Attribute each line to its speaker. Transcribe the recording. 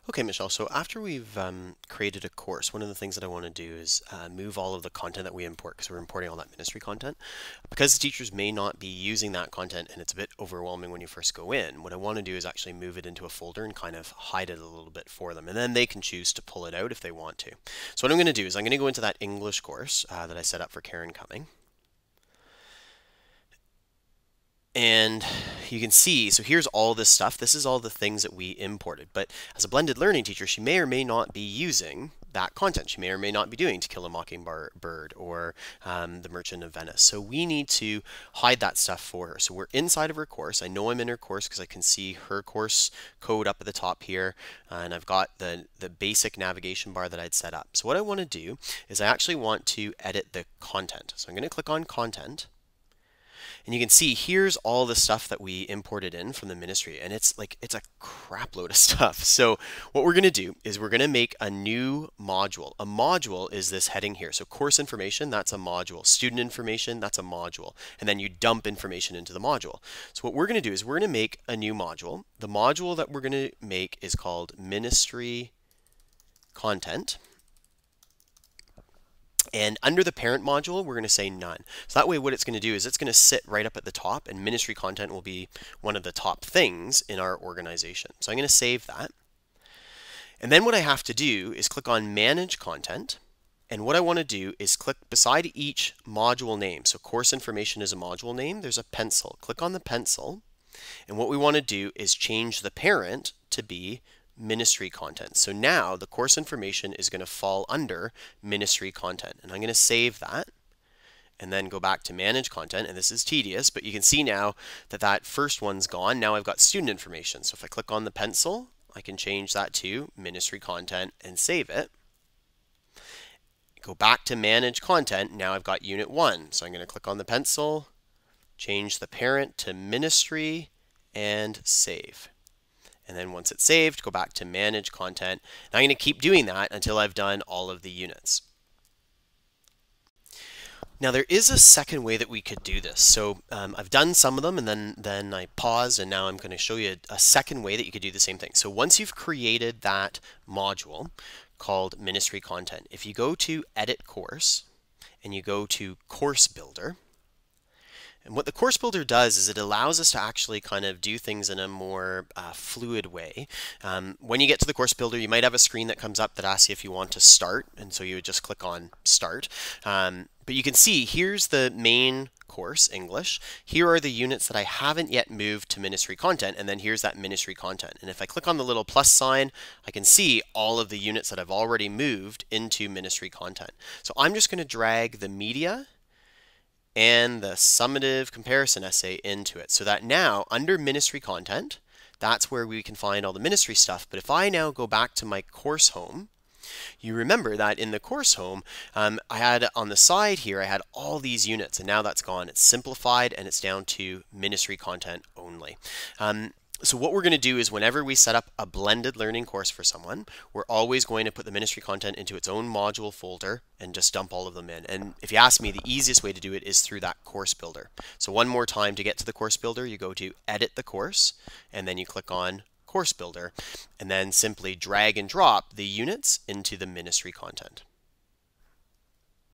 Speaker 1: Okay, Michelle, so after we've created a course, one of the things that I want to do is move all of the content that we import, because we're importing all that ministry content. Because the teachers may not be using that content and it's a bit overwhelming when you first go in, what I want to do is actually move it into a folder and kind of hide it a little bit for them. And then they can choose to pull it out if they want to. So what I'm going to do is I'm going to go into that English course that I set up for Karen Cumming. And you can see, so here's all this stuff. This is all the things that we imported. But as a blended learning teacher, she may or may not be using that content. She may or may not be doing To Kill a Mockingbird or The Merchant of Venice. So we need to hide that stuff for her. So we're inside of her course. I know I'm in her course because I can see her course code up at the top here. And I've got the basic navigation bar that I'd set up. So what I want to do is I actually want to edit the content. So I'm going to click on Content. And you can see here's all the stuff that we imported in from the ministry, and it's a crap load of stuff. So what we're going to do is we're going to make a new module. A module is this heading here. So course information, that's a module. Student information, that's a module. And then you dump information into the module. So what we're going to do is we're going to make a new module. The module that we're going to make is called Ministry Content. And under the parent module, we're going to say none. So that way what it's going to do is it's going to sit right up at the top, and ministry content will be one of the top things in our organization. So I'm going to save that. And then what I have to do is click on Manage Content. And what I want to do is click beside each module name. So course information is a module name. There's a pencil. Click on the pencil. And what we want to do is change the parent to be ministry content. So now the course information is going to fall under ministry content, and I'm going to save that and then go back to manage content. And this is tedious, but you can see now that that first one's gone. Now I've got student information. So if I click on the pencil, I can change that to ministry content and save it. Go back to manage content. Now I've got unit 1. So I'm going to click on the pencil, change the parent to ministry, and save. And then once it's saved, go back to Manage Content. Now I'm going to keep doing that until I've done all of the units. Now there is a second way that we could do this. So I've done some of them, and then I paused, and now I'm going to show you a second way that you could do the same thing. So once you've created that module called Ministry Content, if you go to Edit Course and you go to Course Builder, and what the Course Builder does is it allows us to actually kind of do things in a more fluid way. When you get to the Course Builder, you might have a screen that comes up that asks you if you want to start, and so you would just click on Start. But you can see here's the main course, English. Here are the units that I haven't yet moved to ministry content, and then here's that ministry content. And if I click on the little plus sign, I can see all of the units that I've already moved into ministry content. So I'm just going to drag the media and the summative comparison essay into it, so that now under ministry content, that's where we can find all the ministry stuff. But if I now go back to my course home, you remember that in the course home, I had on the side here, I had all these units, and now that's gone. It's simplified and it's down to ministry content only. So what we're going to do is whenever we set up a blended learning course for someone, we're always going to put the ministry content into its own module folder and just dump all of them in. And if you ask me, the easiest way to do it is through that course builder. So one more time, to get to the course builder, you go to Edit the Course, and then you click on Course Builder, and then simply drag and drop the units into the ministry content.